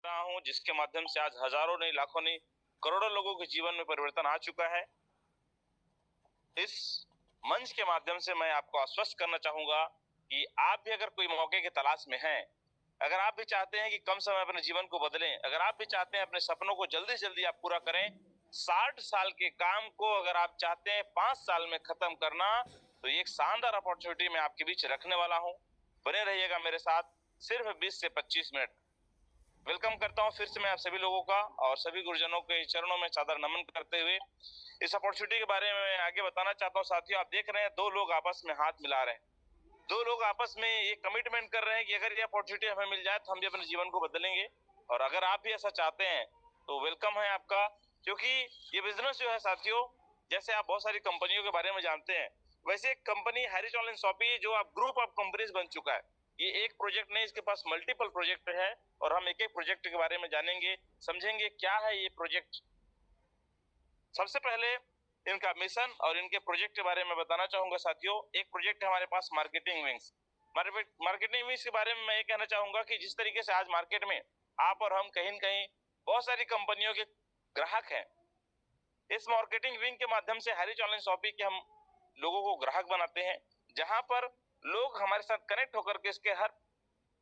रहा हूं, जिसके माध्यम से आज हजारों नहीं, लाखों नहीं, करोड़ों लोगों के जीवन में परिवर्तन आ चुका है। इस मंच के माध्यम से मैं आपको आश्वस्त करना चाहूंगा कि आप भी अगर कोई मौके की तलाश में हैं, अगर आप भी चाहते हैं कि कम समय अपने जीवन को बदलें, अगर आप भी चाहते हैं अपने सपनों को जल्दी से जल्दी आप पूरा करें, 60 साल के काम को अगर आप चाहते हैं 5 साल में खत्म करना, तो ये एक शानदार अपॉर्चुनिटी मैं आपके बीच रखने वाला हूं। बने रहिएगा मेरे साथ सिर्फ 20 से 25 मिनट। वेलकम करता हूं फिर से मैं आप सभी लोगों का, और सभी गुरुजनों के चरणों में सादर नमन करते हुए इस अपॉर्चुनिटी के बारे में मैं आगे बताना चाहता हूं। साथियों, आप देख रहे हैं दो लोग आपस में हाथ मिला रहे हैं, दो लोग आपस में ये कमिटमेंट कर रहे हैं कि अगर ये अपॉर्चुनिटी हमें मिल जाए तो हम भी अपने जीवन को बदलेंगे। और अगर आप भी ऐसा चाहते हैं तो वेलकम है आपका, क्योंकि ये बिजनेस जो है साथियों, जैसे आप बहुत सारी कंपनियों के बारे में जानते हैं, वैसे एक कंपनी हैरिस एंड शॉपी जो आप ग्रुप ऑफ कंपनीज बन चुका है। ये एक प्रोजेक्ट नहीं, इसके पास मल्टीपल प्रोजेक्ट है, और हम एक एक प्रोजेक्ट के बारे में जानेंगे, समझेंगे क्या है ये प्रोजेक्ट। सबसे पहले इनका मिशन और इनके प्रोजेक्ट के बारे में बताना चाहूंगा साथियों। एक प्रोजेक्ट है हमारे पास मार्केटिंग विंग्स। मार्केटिंग विंग्स के बारे में मैं ये कहना चाहूंगा कि जिस तरीके से आज मार्केट में आप और हम कहीं न कहीं बहुत सारी कंपनियों के ग्राहक हैं, इस मार्केटिंग विंग के माध्यम से हैरिस ऑनलाइन शॉपिंग के हम लोगों को ग्राहक बनाते हैं, जहां पर लोग हमारे साथ कनेक्ट होकर के इसके हर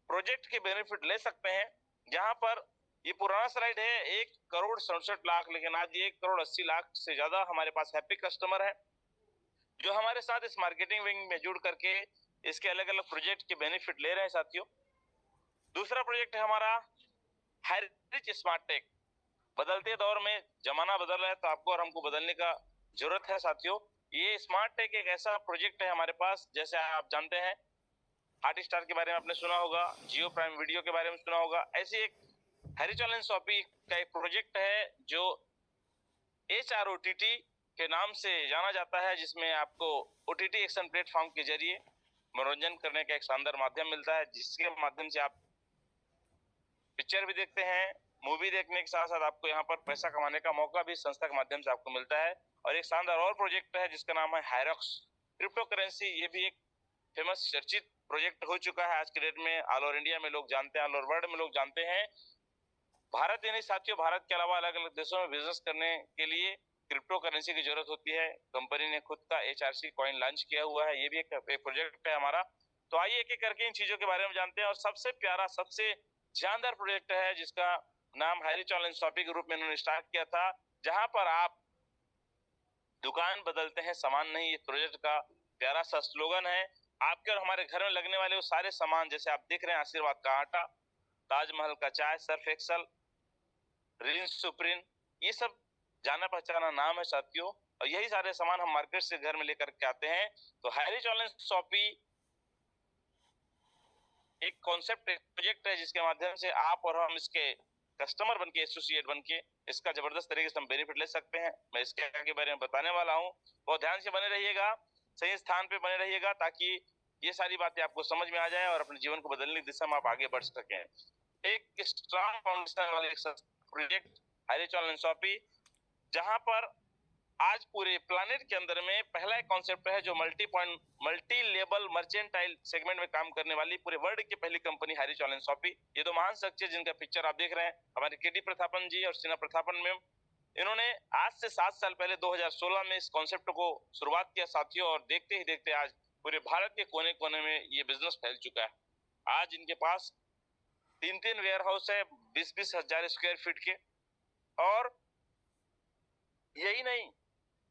प्रोजेक्ट के बेनिफिट ले सकते हैं। जहां पर ये पुराना स्लाइड है 1,67,00,000, लेकिन आज ये 1,80,00,000 से ज्यादा हमारे पास हैप्पी कस्टमर है जो हमारे साथ इस मार्केटिंग विंग में जुड़ करके इसके अलग अलग प्रोजेक्ट के बेनिफिट ले रहे हैं साथियों। दूसरा प्रोजेक्ट है हमारा हैरिच स्मार्ट टेक। बदलते दौर में जमाना बदल रहा है, तो आपको और हमको बदलने का जरूरत है साथियों। ये स्मार्ट टेक एक ऐसा प्रोजेक्ट है हमारे पास, जैसे आप जानते हैं हॉट स्टार के बारे में आपने सुना होगा, जियो प्राइम वीडियो के बारे में सुना होगा, ऐसी एक हैरिस ऑनलाइन शॉपिंग का एक प्रोजेक्ट है जो HROTT के नाम से जाना जाता है, जिसमें आपको OTT एक्शन प्लेटफॉर्म के जरिए मनोरंजन करने का एक शानदार माध्यम मिलता है, जिसके माध्यम से आप पिक्चर भी देखते हैं, मूवी देखने के साथ साथ आपको यहाँ पर पैसा कमाने का मौका भी संस्था के माध्यम से आपको मिलता है। और एक शानदार और प्रोजेक्ट है जिसका नाम है हायरॉक्स क्रिप्टो करेंसी। ये भी एक फेमस चर्चित प्रोजेक्ट हो चुका है आज के डेट में, ऑल ओवर इंडिया में लोग जानते हैं, ऑल ओवर वर्ल्ड में लोग जानते हैं। भारत ही नहीं साथियों, भारत के अलावा अलग अलग देशों में बिजनेस करने के लिए क्रिप्टो करेंसी की जरूरत होती है। कंपनी ने खुद का HRC कॉइन लॉन्च किया हुआ है, ये भी एक प्रोजेक्ट है हमारा। तो आइए एक एक करके इन चीजों के बारे में जानते हैं। और सबसे प्यारा, सबसे जानदार प्रोजेक्ट है जिसका नाम हैरिस ऑनलाइन शॉपिंग के रूप में इन्होंने स्टार्ट किया था, जहां पर आप दुकान बदलते हैं, सामान नहीं। ये प्रोजेक्ट का प्यारा सा स्लोगन है। आपके और हमारे घर में लगने वाले वो सारे सामान, जैसे आप देख रहे हैं आशीर्वाद का आटा, ताजमहल का चाय, सर्फ एक्सल, रिंस सुप्रीम, ये सब जाना पहचाना नाम है साथियों। और यही सारे सामान हम मार्केट से घर में लेकर के आते हैं। तो हैरिस ऑनलाइन शॉपिंग एक कॉन्सेप्ट, एक प्रोजेक्ट है जिसके माध्यम से आप और हम इसके कस्टमर बनके, एसोसिएट बनके इसका जबरदस्त तरीके से हम बेनिफिट ले सकते हैं। मैं इसके आगे बारे में बताने वाला हूँ, बहुत ध्यान से बने रहिएगा, सही स्थान पे बने रहिएगा, ताकि ये सारी बातें आपको समझ में आ जाए और अपने जीवन को बदलने की दिशा में आप आगे बढ़ सकें। एक स्ट्रॉन्ग फाउंडेशन वाले प्रोजेक्ट हैरिस ऑनलाइन शॉपिंग, जहां पर आज पूरे प्लानेट के अंदर में पहला एक कॉन्सेप्ट है जो मल्टी लेवल मर्चेंटाइल सेगमेंट में काम करने वाली पूरे वर्ल्ड की पहली कंपनी हैरिस ऑनलाइन शॉपिंग। ये दो महान शख्सियत जिनका पिक्चर आप देख रहे हैं, हमारे KD प्रतापन जी और शीना प्रतापन मैम, इन्होंने आज से 7 साल पहले 2016 में इस कॉन्सेप्ट को शुरुआत किया साथियों। और देखते ही देखते आज पूरे भारत के कोने कोने में ये बिजनेस फैल चुका है। आज इनके पास 3 वेयर हाउस है 20-20 हजार स्क्वायर फीट के। और यही नहीं,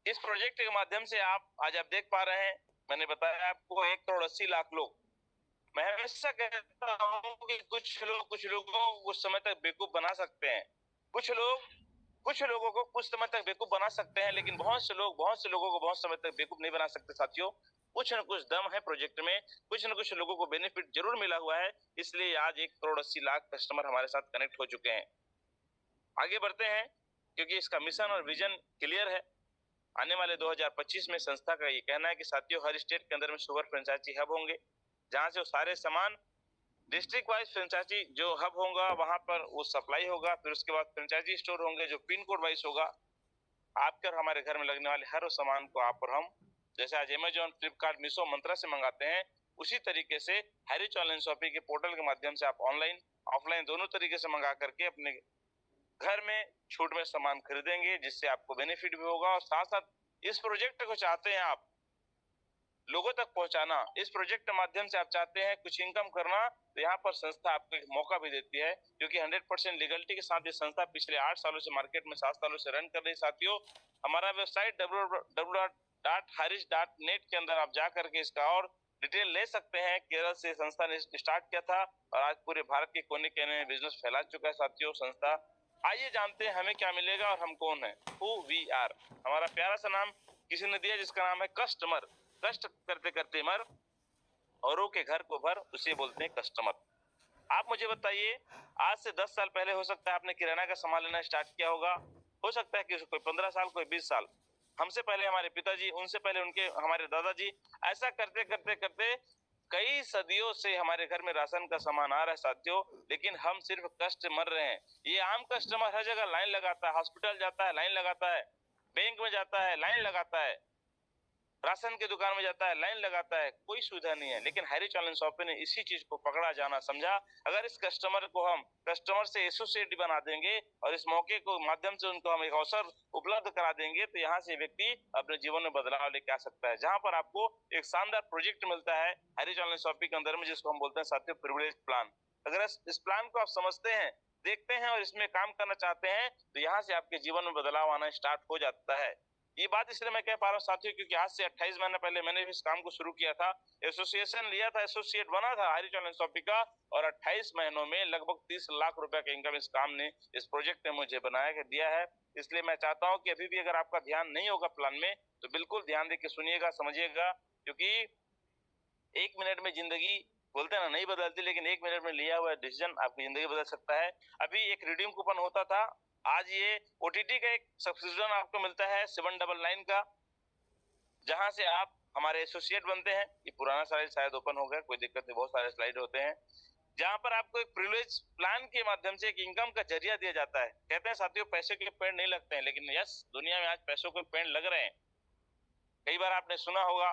इस प्रोजेक्ट के माध्यम से आज आप देख पा रहे हैं, मैंने बताया आपको 1,80,00,000 लोग। मैं हमेशा कहता हूं कि कुछ लोगों को कुछ समय तक बेवकूफ बना सकते हैं, कुछ लोगों को कुछ समय तक बेवकूफ बना सकते हैं, लेकिन बहुत से लोगों को बहुत समय तक बेवकूफ नहीं बना सकते साथियों। कुछ न कुछ दम है प्रोजेक्ट में, कुछ न कुछ लोगों को बेनिफिट जरूर मिला हुआ है, इसलिए आज 1,80,00,000 कस्टमर हमारे साथ कनेक्ट हो चुके हैं। आगे बढ़ते हैं, क्योंकि इसका मिशन और विजन क्लियर है। आने वाले 2025 में संस्था का ये कहना है कि साथियों, हर स्टेट के अंदर में शुगर फ्रेंचाइजी हब होंगे, जहां से वो सारे सामान डिस्ट्रिक्ट वाइज फ्रेंचाइजी जो हब होगा वहां पर वो सप्लाई होगा। फिर उसके बाद फ्रेंचाइजी स्टोर होंगे जो पिन कोड वाइज होगा। आपके और हमारे घर में लगने वाले हर सामान को आप और हम, जैसे आज अमेजॉन, फ्लिपकार्ट, मीशो, मंत्रा से मंगाते हैं, उसी तरीके से हैरिस ऑनलाइन शॉपिंग के पोर्टल के माध्यम से आप ऑनलाइन ऑफलाइन दोनों तरीके से मंगा करके अपने घर में छूट में सामान खरीदेंगे, जिससे आपको बेनिफिट भी होगा और साथ साथ इस प्रोजेक्ट को चाहते हैं आप लोगों तक पहुंचाना, इस प्रोजेक्ट के माध्यम से आप चाहते हैं कुछ इनकम करना, तो यहाँ पर संस्था आपको एक मौका भी देती है, क्योंकि 100% लीगलिटी के साथ ये संस्था पिछले 8 सालों से मार्केट में 7 सालों से रन कर रही। साथियों, हमारा वेबसाइट www.harish.net के अंदर आप जा करके इसका और डिटेल ले सकते हैं। केरल से संस्था ने स्टार्ट किया था और आज पूरे भारत के कोने कोने में बिजनेस फैला चुका है। साथियों, संस्था, आइए जानते हैं हमें क्या मिलेगा और हम कौन है, हु वी आर। हमारा प्यारा सा नाम किसी ने दिया जिसका नाम है कस्टमर। कष्ट करते करते मर, औरों के घर को भर, उसे बोलते हैं कस्टमर। आप मुझे बताइए, आज से 10 साल पहले हो सकता है आपने किराना का सामान लेना स्टार्ट किया होगा, हो सकता है कि कोई 15 साल, कोई 20 साल, हमसे पहले हमारे पिताजी, उनसे पहले उनके हमारे दादाजी, ऐसा करते करते करते कई सदियों से हमारे घर में राशन का सामान आ रहा है। साथियों, लेकिन हम सिर्फ कष्ट मर रहे हैं। ये आम कस्टमर हर जगह लाइन लगाता है, हॉस्पिटल जाता है लाइन लगाता है, बैंक में जाता है लाइन लगाता है, राशन की दुकान में जाता है लाइन लगाता है, कोई सुविधा नहीं है। लेकिन हैरिस ऑनलाइन शॉपिंग ने इसी चीज को पकड़ा, जाना, समझा। अगर इस कस्टमर को हम कस्टमर से एसोसिएट बना देंगे और इस मौके को माध्यम से उनको हम एक अवसर उपलब्ध करा देंगे, तो यहाँ से व्यक्ति अपने जीवन में बदलाव लेके आ सकता है। जहाँ पर आपको एक शानदार प्रोजेक्ट मिलता है हैरिस ऑनलाइन शॉपिंग के अंदर में, जिसको हम बोलते हैं साथियों प्रिविलेज प्लान। अगर इस प्लान को आप समझते हैं, देखते हैं और इसमें काम करना चाहते हैं, तो यहाँ से आपके जीवन में बदलाव आना स्टार्ट हो जाता है। ये बात इसलिए मैं कह पा रहा हूँ साथियों, क्योंकि आज से 28 महीने पहले मैंने भी इस काम को शुरू किया था, एसोसिएशन लिया था, एसोसिएट बना था हैरिस ऑनलाइन शॉपिंग का, और 28 महीनों में लगभग 30 लाख रुपए का इनकम इस काम ने, इस प्रोजेक्ट ने मुझे बनाया के दिया है। इसलिए मैं चाहता हूँ कि अभी भी अगर आपका ध्यान नहीं होगा प्लान में, तो बिल्कुल ध्यान देके सुनिएगा, समझिएगा, क्योंकि 1 मिनट में जिंदगी, बोलते हैं ना, नहीं बदलती, लेकिन 1 मिनट में लिया हुआ डिसीजन आपकी जिंदगी बदल सकता है। अभी एक रिडीम कूपन होता था, आज ये ओटीटी का एक सब्सक्रिप्शन आपको मिलता है 799 का, जहां से आप हमारे एसोसिएट बनते हैं। ये पुराना स्लाइड शायद ओपन हो गया, कोई दिक्कत नहीं, बहुत सारे स्लाइड होते हैं, जहां पर आपको एक प्रिविलेज प्लान के माध्यम से एक इनकम का जरिया दिया जाता है। कहते हैं साथियों, पैसे के पेड़ नहीं लगते हैं, लेकिन यस, दुनिया में आज पैसों के पेड़ लग रहे हैं। कई बार आपने सुना होगा,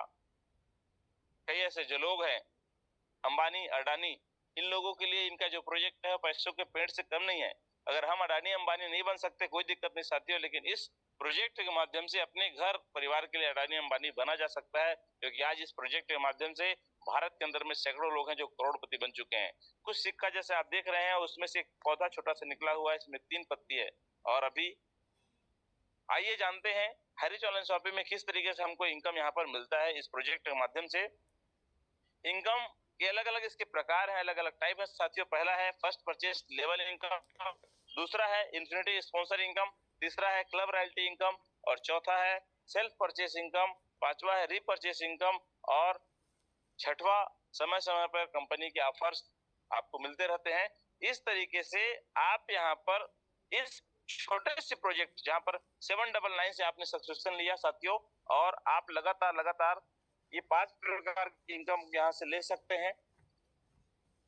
कई ऐसे जो लोग हैं, अंबानी, अडानी, इन लोगों के लिए इनका जो प्रोजेक्ट है पैसों के पेड़ से कम नहीं है। अगर हम अडानी अंबानी नहीं बन सकते, कोई दिक्कत नहीं साथियों, लेकिन इस प्रोजेक्ट के माध्यम से अपने घर परिवार के लिए अडानी अंबानी बना जा सकता है, क्योंकि आज इस प्रोजेक्ट के माध्यम से भारत के अंदर में सैकड़ों लोग हैं जो करोड़पति बन चुके हैं। कुछ सिक्का जैसे आप देख रहे हैं, उसमें से एक पौधा छोटा सा निकला हुआ है, इसमें 3 पत्ती है। और अभी आइए जानते हैं हैरिस ऑनलाइन शॉपिंग में किस तरीके से हमको इनकम यहाँ पर मिलता है इस प्रोजेक्ट के माध्यम से। इनकम के अलग अलग इसके प्रकार हैं, अलग अलग टाइप है साथियों। पहला है फर्स्ट परचेस लेवल इनकम, दूसरा है इन्फिनिटी स्पॉन्सर इनकम, तीसरा है क्लब रॉयल्टी इनकम, और चौथा है सेल्फ परचेस इनकम, पांचवा है रीपरचेस इनकम, और छठवा समय समय पर कंपनी के ऑफर्स आपको मिलते रहते हैं। इस तरीके से आप यहाँ पर इस छोटे से प्रोजेक्ट, जहाँ पर 799 से आपने सब्सक्रिप्शन लिया साथियों, और आप लगातार ये 5 प्रकार की इनकम यहाँ से ले सकते हैं,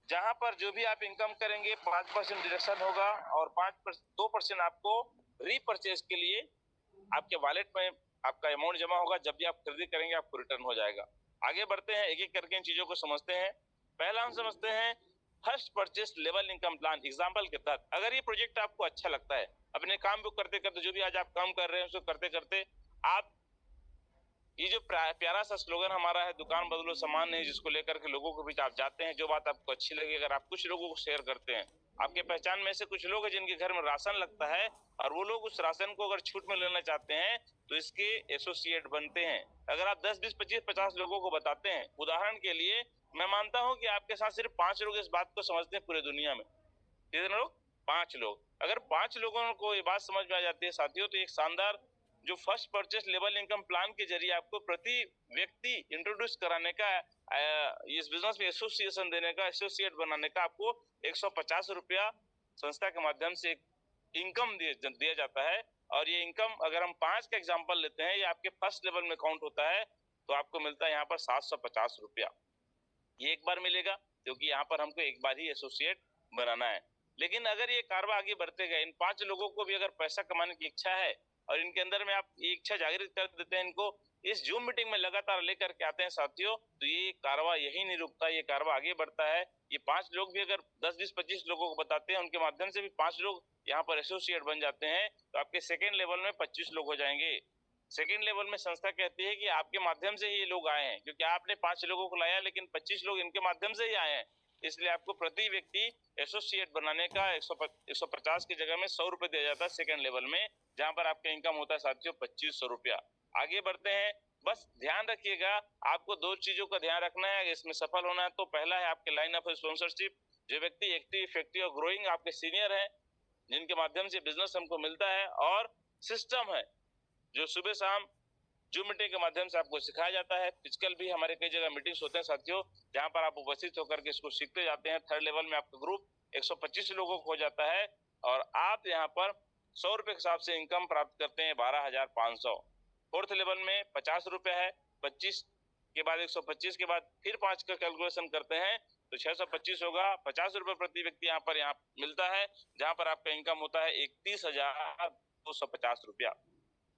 जहां पर जो भी आप इनकम करेंगे 5% डिडक्शन होगा, और 2% आपको रीपरचेज के लिए आपके वॉलेट में आपका अमाउंट जमा होगा। जब भी आप खरीदी करेंगे आपको रिटर्न हो जाएगा। आगे बढ़ते हैं, एक एक करके इन चीजों को समझते हैं। पहला हम समझते हैं first purchase level income plan. Example के तहत, अगर ये प्रोजेक्ट आपको अच्छा लगता है, अपने काम को करते करते, जो भी आज आप काम कर रहे हैं उसको करते करते, आप ये जो प्यारा सा स्लोगन हमारा है, दुकान बदलो सामान नहीं, जिसको लेकर के लोगों के बीच आप जाते हैं, जो बात आपको अच्छी लगे, अगर आप कुछ लोगों को शेयर करते हैं, आपके पहचान में से कुछ लोग हैं जिनके घर में राशन लगता है, और वो लोग उस राशन को अगर छूट में लेना चाहते हैं, तो इसके एसोसिएट बनते हैं। अगर आप 10, 20, 25, 50 लोगों को बताते हैं, उदाहरण के लिए मैं मानता हूं कि आपके साथ सिर्फ 5 लोग इस बात को समझते हैं पूरी दुनिया में। कितने लोग? 5 लोग। अगर 5 लोगों को ये बात समझ में आ जाती है साथियों, तो एक शानदार जो first purchase level income plan के जरिए आपको प्रति व्यक्ति इंट्रोड्यूस कराने का, इस बिजनेस में एसोसिएशन देने का, एसोसिएट बनाने का, आपको 150 रुपया संस्था के माध्यम से इनकम दिया जाता है। और ये इनकम अगर हम 5 का एग्जांपल लेते हैं, ये आपके फर्स्ट लेवल में काउंट होता है, तो आपको मिलता है यहाँ पर 750 रुपया। ये एक बार मिलेगा, क्योंकि यहाँ पर हमको एक बार ही एसोसिएट बनाना है। लेकिन अगर ये कारवा आगे बढ़ते गए, इन 5 लोगों को भी अगर पैसा कमाने की इच्छा है, और इनके अंदर में आप ये इच्छा जागृत कर देते हैं इनको, इस जूम मीटिंग में लगातार लेकर के आते हैं साथियों, तो ये कारवा यही नहीं रुकता, ये कारवा आगे बढ़ता है। ये 5 लोग भी अगर 10, 20, 25 लोगों को बताते हैं, उनके माध्यम से भी 5 लोग यहाँ पर एसोसिएट बन जाते हैं, तो आपके सेकेंड लेवल में 25 लोग हो जाएंगे। सेकेंड लेवल में संस्था कहती है कि आपके माध्यम से ही ये लोग आए हैं, क्योंकि आपने 5 लोगों को लाया, लेकिन 25 लोग इनके माध्यम से ही आए हैं, इसलिए आपको प्रति व्यक्ति एसोसिएट बनाने का 150 की जगह में 100 रुपए दिया जाता है सेकेंड लेवल में, जहां पर आपका इनकम होता है साथियों 2500 रुपया। आगे बढ़ते हैं, बस ध्यान रखिएगा, आपको 2 चीजों का ध्यान रखना है इसमें सफल होना है। तो पहला है आपके लाइन ऑफ स्पॉन्सरशिप, जो व्यक्ति एक्टिव, इफेक्टिव और ग्रोइंग आपके सीनियर है, जिनके माध्यम से बिजनेस हमको मिलता है, और सिस्टम है जो सुबह शाम जूम मीटिंग के माध्यम से आपको सिखाया जाता है। फिजिकल भी हमारे कई जगह मीटिंग्स होते हैं साथियों, जहां पर आप उपस्थित होकर के इसको सीखते जाते हैं। थर्ड लेवल में आपका ग्रुप 125 लोगों को हो जाता है, और आप यहाँ पर 100 रुपए के हिसाब से इनकम प्राप्त करते हैं 12,500। फोर्थ लेवल में 50 रुपए है, 25 के बाद 125 के बाद फिर 5 का कैलकुलेशन करते हैं तो 625 होगा। 50 रुपए प्रति व्यक्ति यहाँ पर मिलता है, जहां पर आपका इनकम होता है 31,250 रुपया।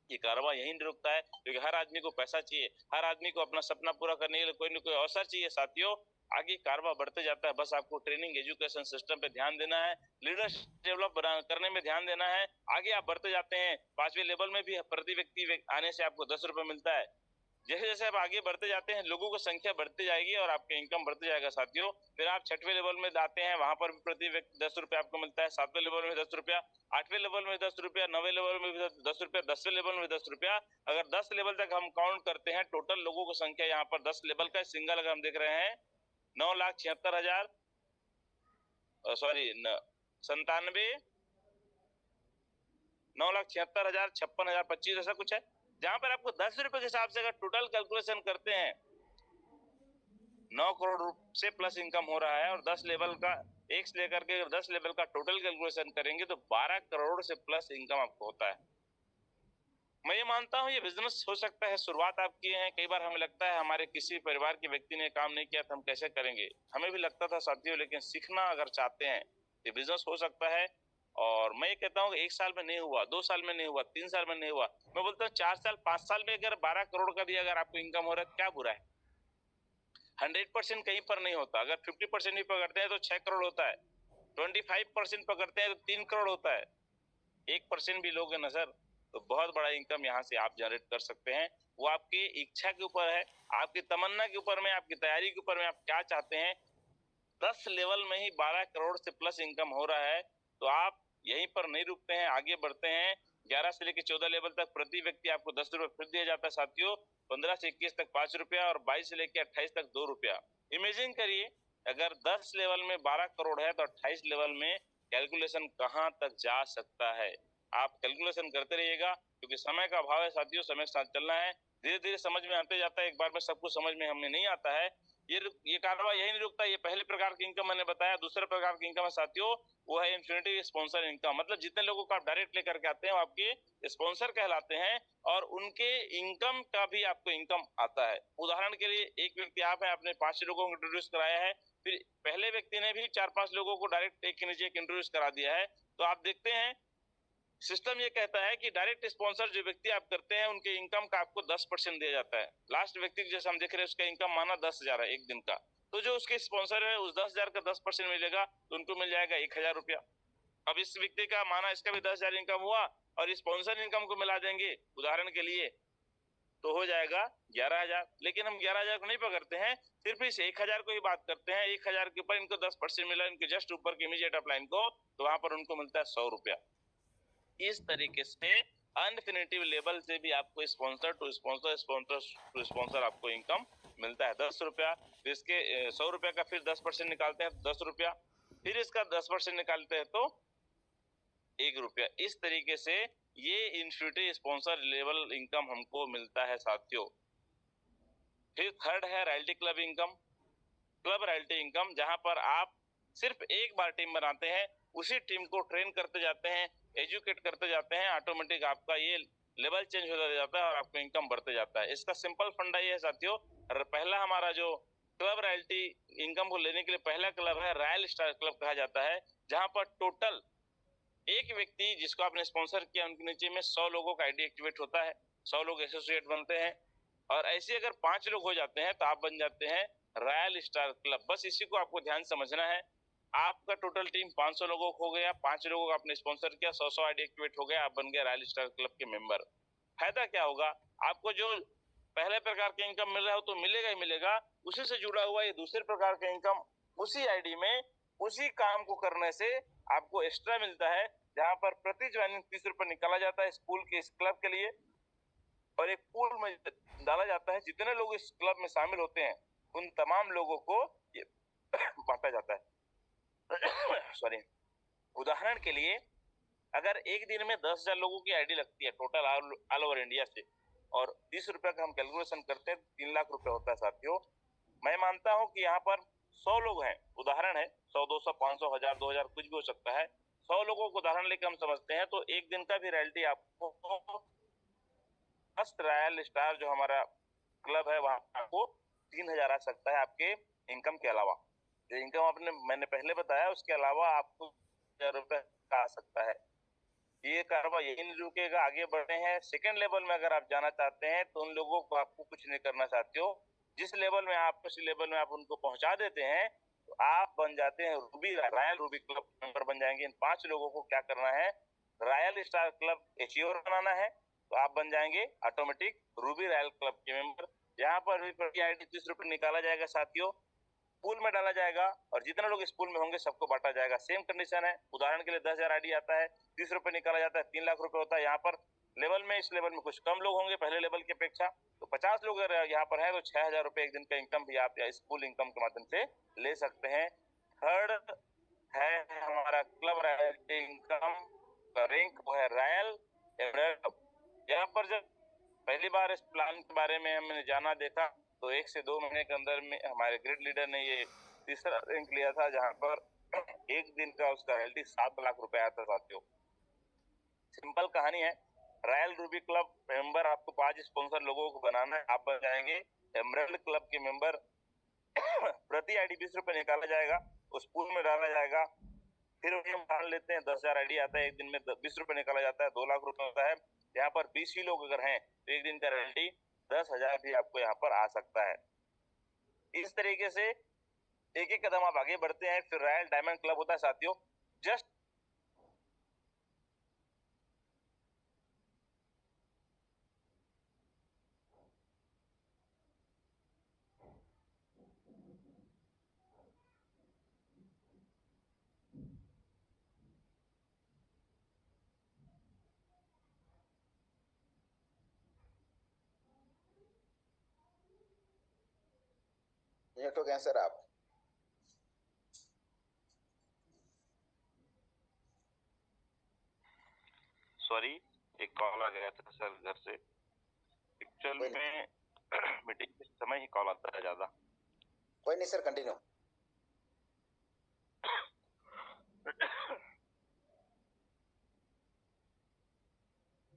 ये कारवा यही नहीं रुकता है, क्योंकि हर आदमी को पैसा चाहिए, हर आदमी को अपना सपना पूरा करने के लिए कोई न कोई अवसर चाहिए साथियों। आगे कारवा बढ़ते जाता है, बस आपको ट्रेनिंग एजुकेशन सिस्टम पे ध्यान देना है, लीडरशिप डेवलप करने में ध्यान देना है। आगे आप बढ़ते जाते हैं, 5वें लेवल में भी प्रति व्यक्ति आने से आपको 10 रुपए मिलता है। जैसे जैसे आप आगे बढ़ते जाते हैं, लोगों की संख्या बढ़ती जाएगी और आपका इनकम बढ़ते जाएगा साथियों। फिर आप 6वें लेवल में आते हैं, वहां पर भी प्रति व्यक्ति 10 रुपए आपको मिलता है। 7वें लेवल में 10 रुपया, 8वें लेवल में 10 रुपया, 9वें लेवल में भी 10 रुपया, 10वें लेवल में 10 रुपया। अगर 10 लेवल तक हम काउंट करते हैं, टोटल लोगों की संख्या यहाँ पर 10 लेवल का सिंगल अगर हम देख रहे हैं 9,76,000 सॉरी 97 9,76,000 56,025 ऐसा कुछ है, जहां पर आपको 10 रुपए के हिसाब से अगर टोटल कैलकुलेशन करते हैं 9 करोड़ से प्लस इनकम हो रहा है, और 10 लेवल का एक से लेकर के 10 लेवल का टोटल कैलकुलेशन करेंगे तो 12 करोड़ से प्लस इनकम आपको होता है। मैं ये मानता हूँ ये बिजनेस हो सकता है, शुरुआत आप किए हैं, कई बार हमें लगता है हमारे किसी परिवार के व्यक्ति ने काम नहीं किया तो हम कैसे करेंगे, हमें भी लगता था साथियों, लेकिन सीखना अगर चाहते हैं ये बिजनेस हो सकता है। और मैं ये कहता हूँ 1 साल में नहीं हुआ, 2 साल में नहीं हुआ, 3 साल में नहीं हुआ, मैं बोलता हूँ 4 साल 5 साल में अगर 12 करोड़ का भी अगर आपको इनकम हो रहा है, क्या बुरा है। 100% कहीं पर नहीं होता, अगर 50% भी पकड़ते हैं तो 6 करोड़ होता है, 25% पकड़ते हैं तो 3 करोड़ होता है, 1% भी लोगे ना सर तो बहुत बड़ा इनकम यहाँ से आप जनरेट कर सकते हैं। वो आपकी इच्छा के ऊपर है, आपकी तमन्ना के ऊपर में, आपकी तैयारी के ऊपर में, आप क्या चाहते हैं। 10 लेवल में ही 12 करोड़ से प्लस इनकम हो रहा है, तो आप यहीं पर नहीं रुकते हैं, आगे बढ़ते हैं। 11 से लेकर 14 लेवल तक प्रति व्यक्ति आपको 10 रुपए फिर दिया जाता है साथियों। 15 से 21 तक 5 रुपया, और 22 से लेकर 28 तक 2 रुपया। इमेजिन करिए अगर 10 लेवल में 12 करोड़ है तो 28 लेवल में कैलकुलेशन कहाँ तक जा सकता है। आप कैलकुलेशन करते रहिएगा, क्योंकि समय का अभाव है साथियों, समय के साथ चलना है, धीरे धीरे समझ में आते जाता है, एक बार में सब कुछ समझ में हमें नहीं आता है। ये कारवा यही नहीं रुकता। ये पहले प्रकार की इनकम मैंने बताया। दूसरे प्रकार की इनकम है साथियों, वो है इन्फिनिटी स्पॉन्सर इनकम, मतलब जितने लोगों को आप डायरेक्ट लेकर के आते हैं वो आपके स्पॉन्सर कहलाते हैं, और उनके इनकम का भी आपको इनकम आता है। उदाहरण के लिए एक व्यक्ति आप है, आपने 5 लोगों को इंट्रोड्यूस कराया है, फिर पहले व्यक्ति ने भी 4-5 लोगों को डायरेक्ट एक के नीचे एक इंट्रोड्यूस करा दिया है, तो आप देखते हैं सिस्टम ये कहता है कि डायरेक्ट स्पॉन्सर जो व्यक्ति आप करते हैं उनके इनकम का आपको 10% दिया जाता है। लास्ट व्यक्ति जैसे हम देख रहे हैं उसका इनकम माना 10,000 है एक दिन का, तो जो उसके स्पॉन्सर है उस 10,000 का 10% मिलेगा, तो उनको मिल जाएगा 1,000 रुपया। अब इस व्यक्ति का माना इसका भी 10,000 इनकम हुआ, और स्पॉन्सर इनकम को मिला देंगे उदाहरण के लिए, तो हो जाएगा 11,000। लेकिन हम 11,000 को नहीं पकड़ते हैं, सिर्फ इस 1,000 को ही बात करते हैं। 1,000 के ऊपर इनको 10% मिला, इनके जस्ट ऊपर की इमीडिएट अपलाइन को, तो वहां पर उनको मिलता है 100 रुपया। इस तरीके से अनफिनिटिव लेवल से भी आपको sponsor to sponsor, sponsor to sponsor आपको इनकम मिलता है 10 रुपया। तो इसके 100 रुपया का फिर 10% निकालते हैं तो 10 रुपया, फिर इसका 10% निकालते हैं तो 1 रुपया। इस तरीके से ये इन्फिनिटी स्पॉन्सर लेवल इनकम हमको मिलता है साथियों। फिर थर्ड है royalty club income, club royalty income, जहां पर आप सिर्फ एक बार टीम बनाते हैं, उसी टीम को ट्रेन करते जाते हैं, एजुकेट करते जाते हैं, ऑटोमेटिक आपका ये लेवल चेंज होता जाता है और आपका इनकम बढ़ते जाता है। इसका सिंपल फंडा ये है साथियों, पहला हमारा जो क्लब रॉयल्टी इनकम को लेने के लिए पहला क्लब है रॉयल स्टार क्लब कहा जाता है, जहां पर टोटल एक व्यक्ति जिसको आपने स्पॉन्सर किया उनके नीचे में 100 लोगों का आईडी एक्टिवेट होता है, 100 लोग एसोसिएट बनते हैं। और ऐसे अगर 5 लोग हो जाते हैं तो आप बन जाते हैं रॉयल स्टार क्लब। बस इसी को आपको ध्यान समझना है। आपका टोटल टीम 500 लोगों को हो गया, 5 लोगों का आपने स्पॉन्सर किया, 100 आईडी एक्टिवेट हो गया, आप बन गए रॉयल स्टार क्लब के मेंबर। फायदा क्या होगा? आपको जो पहले प्रकार का इनकम मिल रहा है वो तो मिलेगा ही मिलेगा, उसी से जुड़ा हुआ ये दूसरे प्रकार का इनकम उसी आईडी में उसी काम को करने से आपको एक्स्ट्रा मिलता है, जहां पर प्रति ज्वाइनिंग 30 रुपए निकाला जाता है स्कूल के इस क्लब के लिए, और एक पूल में डाला जाता है। जितने लोग इस क्लब में शामिल होते हैं उन तमाम लोगों को ये बांटा जाता है। सॉरी। उदाहरण के लिए, अगर एक दिन में 10,000 लोगों की आईडी लगती है टोटल ऑल ओवर इंडिया से, और 30 रुपए का हम कैलकुलेशन करते हैं, 3 लाख रुपए होता है साथियों। मैं मानता हूं कि यहाँ पर 100 लोग हैं, उदाहरण है, 100, 200, 500, 1000, 2000 कुछ भी हो सकता है। 100 लोगों को उदाहरण लेकर हम समझते हैं, तो एक दिन का भी रॉयल्टी आपको फर्स्ट रॉयल स्टार जो हमारा क्लब है वहां आपको 3,000 आ सकता है आपके इनकम के अलावा। जो इनकम मैंने पहले बताया उसके अलावा आपको 1,000 रुपए का आ सकता है। ये कारोबार यही नहीं रुकेगा, आगे बढ़ रहे हैं। सेकंड लेवल में अगर आप जाना चाहते हैं तो उन लोगों को आपको कुछ नहीं करना चाहते हो, जिस लेवल में आप उसी लेवल में आप उनको पहुंचा देते हैं, तो आप बन जाते हैं Ruby royal Ruby club member बन जाएंगे। इन 5 लोगों को क्या करना है? रॉयल स्टार क्लब एचीओर बनाना है, तो आप बन जाएंगे ऑटोमेटिक रूबी रॉयल क्लब के मेंबर। यहाँ पर भी प्रति आईडी 30 रुपए निकाला जाएगा साथियों, पूल में डाला जाएगा, और जितने लोग इस पूल में होंगे सबको बांटा जाएगा। सेम कंडीशन है, उदाहरण के लिए 10,000 आईडी आता है, 30 रुपए निकाला जाता है, 3 लाख रुपए होता है। यहाँ पर लेवल में इस लेवल में कुछ कम लोग होंगे पहले लेवल की अपेक्षा, तो 50 लोग अगर यहाँ पर है तो 6,000 रुपए एक दिन का इनकम भी आप इस पूल इनकम के माध्यम से ले सकते हैं। थर्ड है हमारा क्लब रॉयल्टी इनकम का रैंक, वो है रॉयल एमरेल्ड। यहाँ पर जब पहली बार इस प्लान के बारे में हमने जाना देखा, तो 1 से 2 महीने के अंदर में हमारे ग्रिड लीडर ने ये तीसरा रैंक लिया था, जहां पर एक दिन का उसका रॉयल्टी 7 लाख रुपए आता था साथियों। सिंपल कहानी है। रॉयल रूबी क्लब मेंबर आपको 5 स्पॉन्सर लोगों को बनाना है, आप बन जाएंगे एमरेल्ड क्लब के मेंबर। प्रति आईडी 20 रुपए निकाला जाएगा, उस पूल में डाला जाएगा। फिर हम मान लेते हैं 10,000 आईडी आता है, एक दिन में 20 रुपए निकाला जाता है, 2 लाख रुपए होता है। यहाँ पर 20 ही लोग अगर हैं तो एक दिन का रॉयल्टी 10,000 भी आपको यहाँ पर आ सकता है। इस तरीके से एक एक कदम आप आगे बढ़ते हैं। फिर रॉयल डायमंड क्लब होता है साथियों। जस्ट म्यूट हो गए सर आप। सॉरी, एक कॉल आ गया था सर घर से। एक्चुअल में मीटिंग के समय ही कॉल आता है ज्यादा। कोई नहीं सर, कंटिन्यू।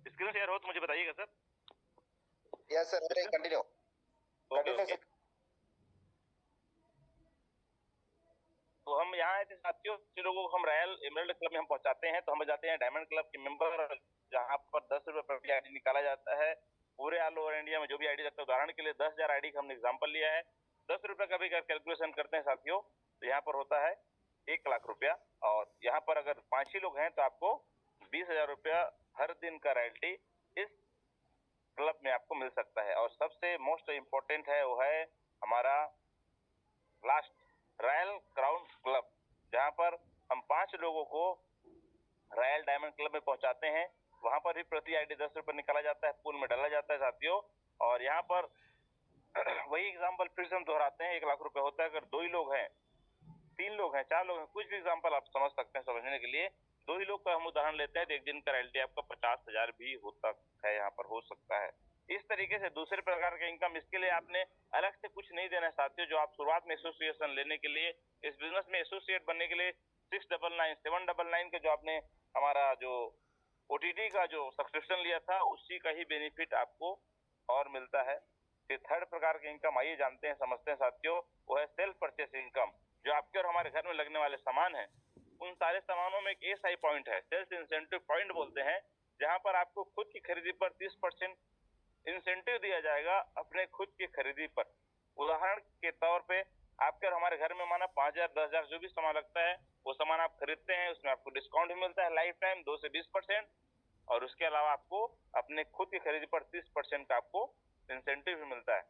स्क्रीन शेयर हो तो मुझे बताइएगा sir. Yes sir, continue. Okay. तो हम यहाँ आए थे साथियों, जिन लोगों को हम रॉयल एमरेल्ड क्लब में हम पहुंचाते हैं, तो हम जाते हैं डायमंड क्लब के मेंबर, जहाँ पर 10 रुपए प्रति आईडी निकाला जाता है। पूरे ऑल ओवर इंडिया में जो भी आईडी रखता है, उदाहरण के लिए 10,000 आईडी का हमने एग्जाम्पल लिया है, 10 रुपए का भी कैलकुलेशन करते हैं साथियों, तो यहाँ पर होता है 1 लाख रुपया। और यहाँ पर अगर 5 ही लोग हैं तो आपको 20,000 रुपया हर दिन का रॉयल्टी इस क्लब में आपको मिल सकता है। और सबसे मोस्ट इम्पोर्टेंट है वो है हमारा लास्ट रॉयल क्राउन क्लब, जहां पर हम 5 लोगों को रॉयल डायमंड क्लब में पहुंचाते हैं। वहां पर भी प्रति आईडी 10 रुपए निकाला जाता है, पूल में डाला जाता है साथियों। और यहाँ पर वही एग्जाम्पल फिर से हम दोहराते हैं, 1 लाख रुपए होता है। अगर 2 ही लोग हैं, 3 लोग हैं, 4 लोग हैं, कुछ भी एग्जाम्पल आप समझ सकते हैं समझने के लिए। 2 ही लोग का हम उदाहरण लेते हैं तो एक दिन का रॉयल्टी आपका 50,000 भी होता है, यहाँ पर हो सकता है। इस तरीके से दूसरे प्रकार का इनकम, इसके लिए आपने अलग से कुछ नहीं देना है साथियों। जो आप शुरुआत में एसोसिएशन लेने के लिए, इस बिजनेस में एसोसिएट बनने के लिए 699 799 का जो आपने हमारा जो ओटीटी का जो सब्सक्रिप्शन लिया था, उसी का ही बेनिफिट आपको और मिलता है। फिर थर्ड प्रकार के इनकम आइए जानते हैं, समझते हैं साथियों, वो है सेल्फ परचेस इनकम। जो आपके और हमारे घर में लगने वाले सामान हैं, उन सारे सामानों में एक एसआई पॉइंट है, सेल्स इंसेंटिव पॉइंट बोलते हैं, जहां पर आपको खुद की खरीदी पर 30% इंसेंटिव दिया जाएगा अपने खुद की खरीदी पर। उदाहरण के तौर पे आपके और हमारे घर में माना 5,000 10,000 जो भी सामान लगता है वो सामान आप खरीदते हैं, उसमें आपको डिस्काउंट भी मिलता है लाइफ टाइम 2 से 20%। और उसके अलावा आपको अपने खुद की खरीदी पर 30% का आपको इंसेंटिव भी मिलता है,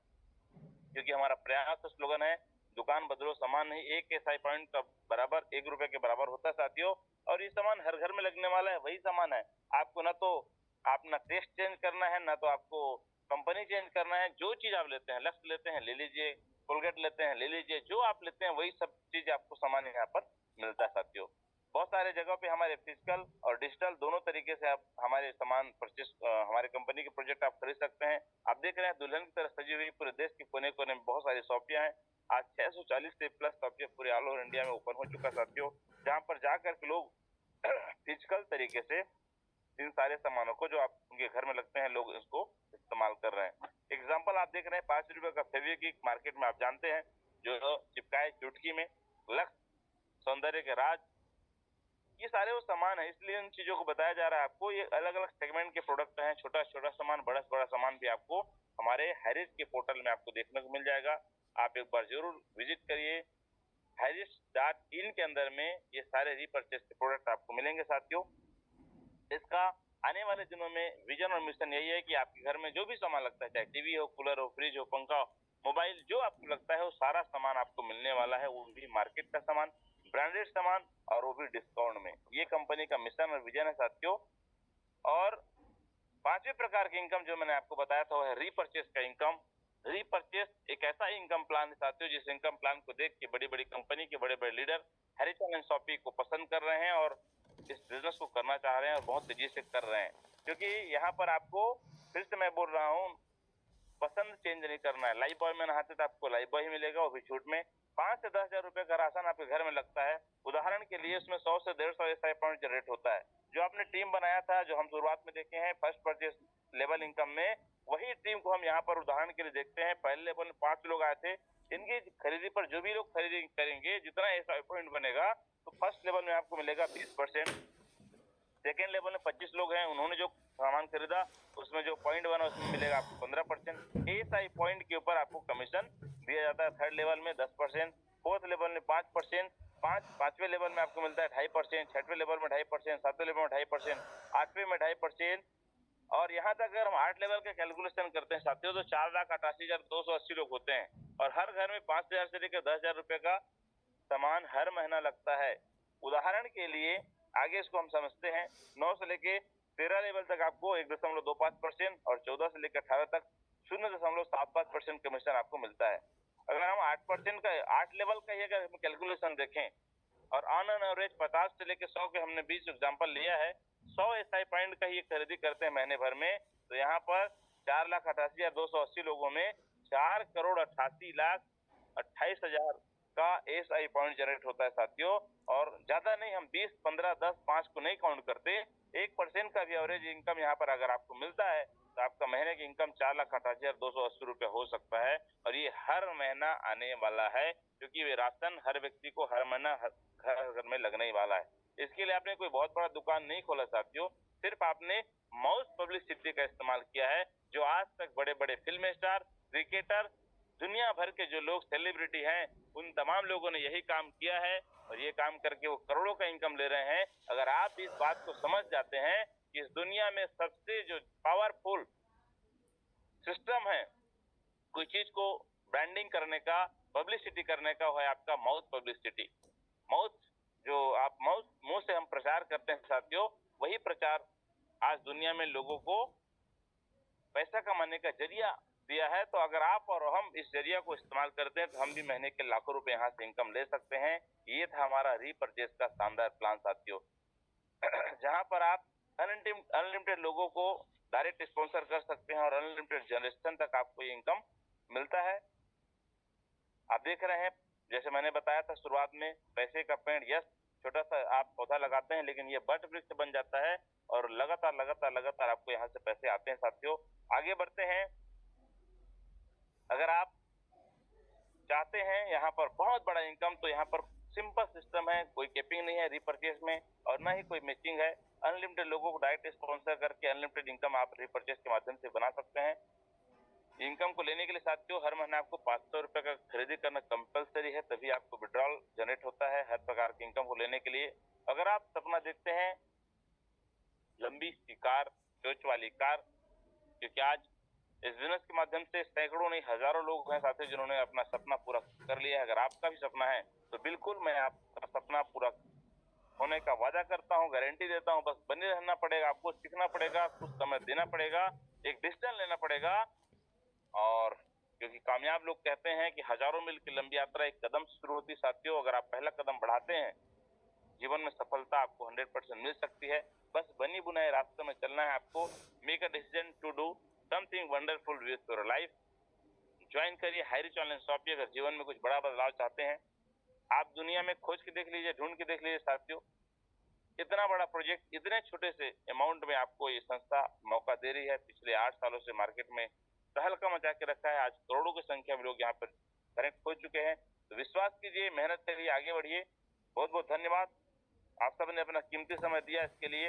क्योंकि हमारा प्रयास का स्लोगन है दुकान बदलो सामान नहीं, एक एसआई पॉइंट का बराबर 1 रुपए के बराबर होता है साथियों। और ये सामान हर घर में लगने वाला है, वही सामान है। आपको ना तो अपना टेस्ट चेंज करना है, ना तो आपको कंपनी चेंज करना है। जो चीज आप लेते हैं, लक्स लेते हैं ले लीजिए, कोलगेट लेते हैं ले लीजिए, जो आप लेते हैं वही सब चीज आपको सामान यहाँ पर मिलता है साथियों। बहुत सारे जगह पे हमारे फिजिकल और डिजिटल दोनों तरीके से आप हमारे सामान परचेस हमारे कंपनी के प्रोजेक्ट आप खरीद सकते हैं। आप देख रहे हैं दुल्हन की तरह सजी हुई पूरे देश के कोने कोने में बहुत सारी शॉपियां हैं। आज 640 से प्लस शॉपियां पूरे ऑल ओवर इंडिया में ओपन हो चुका है साथियों, जहां पर जाकर के लोग फिजिकल तरीके से इन सारे सामानों को जो आप उनके घर में लगते हैं लोग इसको इस्तेमाल कर रहे हैं। एग्जाम्पल आप देख रहे हैं 5 रुपए का फेविक्विक मार्केट में आप जानते हैं जो चिपकाए चुटकी में, लक्स, सौंदर्य के राज, ये सारे वो सामान है। इसलिए इन चीजों को बताया जा रहा है आपको। ये अलग अलग सेगमेंट के प्रोडक्ट हैं, छोटा छोटा सामान, बड़ा से बड़ा सामान भी आपको हमारे हैरिस के पोर्टल में आपको देखने को मिल जाएगा। आप एक बार जरूर विजिट करिए। हैरिस.in के अंदर में ये सारे रीपर्चेस के प्रोडक्ट आपको मिलेंगे साथियों। इसका आने वाले दिनों में विजन और मिशन यही है कि आपके घर में जो भी सामान लगता है, चाहे टीवी हो, कूलर हो, फ्रिज हो, पंखा, मोबाइल, जो आपको लगता है वो सारा सामान आपको मिलने वाला है, वो भी मार्केट का सामान, ब्रांडेड सामान, और वो भी डिस्काउंट में। ये कंपनी का मिशन और विजन है साथियों। और पांचवें प्रकार की इनकम जो मैंने आपको बताया था वो है रीपर्चेस का इनकम। रीपर्चेस एक ऐसा इनकम प्लान है साथियों जिस इनकम प्लान को देख के बड़ी बड़ी कंपनी के बड़े बड़े लीडर हैरिसन एंड शॉपी को पसंद कर रहे हैं और इस बिजनेस को करना चाह रहे हैं और बहुत तेजी से कर रहे हैं। क्योंकि यहाँ पर आपको फिर से मैं बोल रहा हूँ, पसंद चेंज नहीं करना है। लाइफ बॉय में नहाते तो आपको लाइफ बॉय ही मिलेगा, वो भी छूट में। 5 से 10,000 रुपए का राशन आपके घर में लगता है, उदाहरण के लिए उसमें 100 से 150 एसआई पॉइंट जनरेट होता है। जो आपने टीम बनाया था, जो हम शुरुआत में देखे हैं फर्स्ट परचेस लेवल इनकम में, वही टीम को हम यहाँ पर उदाहरण के लिए देखते हैं। पहले लेवल में 5 लोग आए थे, इनकी खरीदी पर जो भी लोग खरीदी करेंगे, जितना एसआई पॉइंट बनेगा, तो फर्स्ट लेवल में आपको मिलेगा 20%। सेकेंड लेवल में 25 लोग हैं, उन्होंने जो सामान खरीदा उसमें जो पॉइंट बना उसमें मिलेगा आपको 15%। एसआई पॉइंट के ऊपर आपको कमीशन दिया जाता है। थर्ड लेवल में 10%, फोर्थ लेवल में 5%, पांचवें लेवल में आपको मिलता है 2.5%, छठवें लेवल में 2.5%, सातवें लेवल में 2.5%, आठवें में 2.5%। और यहाँ तक अगर हम 8 लेवल का कैलकुलेशन करते हैं साथियों तो 4,88,280 लोग होते हैं और हर घर में 5,000 से लेकर 10,000 रुपए का सामान हर महीना लगता है। उदाहरण के लिए आगे इसको हम समझते हैं, 9 से लेके 13 लेवल तक आपको 1.25% और 14 से लेकर 18 तक 0.75% कमीशन आपको मिलता है। अगर हम 8% का 8 लेवल का ही अगर हम कैलकुलेशन देखें और ऑन एन एवरेज 50 से लेकर 100 के हमने 20 एग्जाम्पल लिया है, 100 एसआई पॉइंट का ही खरीदी करते हैं महीने भर में, तो यहाँ पर 4,88,280 लोगों में 4,88,28,000 का एसआई पॉइंट जनरेट होता है साथियों। और ज्यादा नहीं, हम 20, 15, 10, 5 को नहीं काउंट करते, 1% का भी एवरेज इनकम यहाँ पर अगर आपको मिलता है तो आपका महीने की इनकम 4,88,280 रुपए हो सकता है। और ये हर महीना आने वाला है, क्योंकि वे राशन हर व्यक्ति को हर महीना घर में लगने ही वाला है। इसके लिए आपने कोई बहुत बड़ा दुकान नहीं खोला साथियों, सिर्फ आपने माउस पब्लिसिटी का इस्तेमाल किया है। जो आज तक बड़े बड़े फिल्म स्टार, क्रिकेटर, दुनिया भर के जो लोग सेलिब्रिटी हैं, उन तमाम लोगों ने यही काम किया है और ये काम करके वो करोड़ों का इनकम ले रहे हैं। अगर आप इस बात को समझ जाते हैं कि इस दुनिया में सबसे जो पावरफुल सिस्टम है कोई चीज को ब्रांडिंग करने का, पब्लिसिटी करने का, वो है आपका माउथ पब्लिसिटी। माउथ जो आप माउथ मुंह से हम प्रचार करते हैं साथियों, वही प्रचार आज दुनिया में लोगों को पैसा कमाने का जरिया दिया है। तो अगर आप और हम इस जरिया को इस्तेमाल करते हैं तो हम भी महीने के लाखों रुपए यहाँ से इनकम ले सकते हैं। ये था हमारा रीपर्चेस का शानदार प्लान साथियों, जहां पर आप अनलिमिटेड लोगों को डायरेक्ट स्पॉन्सर कर सकते हैं और अनलिमिटेड जनरेशन तक आपको ये इनकम मिलता है। आप देख रहे हैं, जैसे मैंने बताया था शुरुआत में, पैसे का पेड़, यस, छोटा सा आप पौधा लगाते हैं लेकिन ये बट वृक्ष बन जाता है और लगातार लगातार लगातार आपको यहाँ से पैसे आते हैं साथियों। आगे बढ़ते हैं। अगर आप चाहते हैं यहाँ पर बहुत बड़ा इनकम, तो यहाँ पर सिंपल सिस्टम है, कोई कैपिंग नहीं है रीपर्चेस में और ना ही कोई मैचिंग है। अनलिमिटेड लोगों को डायरेक्ट स्पॉन्सर करके अनलिमिटेड इनकम आप रीपर्चेस के माध्यम से बना सकते हैं। इनकम को लेने के लिए साथियों हर महीने आपको 500 रुपए का खरीदी करना कंपलसरी है, तभी आपको विड्रॉल जनरेट होता है हर प्रकार की इनकम को लेने के लिए। अगर आप सपना देखते हैं लंबी सी कार, चोंच वाली कार, क्योंकि आज इस बिजनेस के माध्यम से सैकड़ों नहीं हजारों लोग हैं साथियों जिन्होंने अपना सपना पूरा कर लिया है। अगर आपका भी सपना है तो बिल्कुल मैं आपका सपना पूरा होने का वादा करता हूँ, गारंटी देता हूँ। बस बने रहना पड़ेगा, आपको सीखना पड़ेगा, कुछ समय देना पड़ेगा, एक डिसीजन लेना पड़ेगा। और क्योंकि कामयाब लोग कहते हैं कि हजारों मील की लंबी यात्रा एक कदम से शुरू होती साथियों। अगर आप पहला कदम बढ़ाते हैं जीवन में सफलता आपको 100% मिल सकती है। बस बनी बुनाई रास्ते में चलना है आपको। Make a decision to do something wonderful with your life. Join करिए हाई रिच ऑनलाइन शॉपिंग अगर जीवन में कुछ बड़ा बदलाव चाहते हैं। आप दुनिया में खोज के देख लीजिए, ढूंढ के देख लीजिए साथियों, इतना बड़ा प्रोजेक्ट इतने छोटे से अमाउंट में आपको ये संस्था मौका दे रही है। पिछले 8 सालों से मार्केट में तहलका मचा के रखा है। आज करोड़ों की संख्या में लोग यहाँ पर कनेक्ट हो चुके हैं। तो विश्वास कीजिए, मेहनत करिए, आगे बढ़िए। बहुत बहुत धन्यवाद, आप सबने अपना कीमती समय दिया इसके लिए।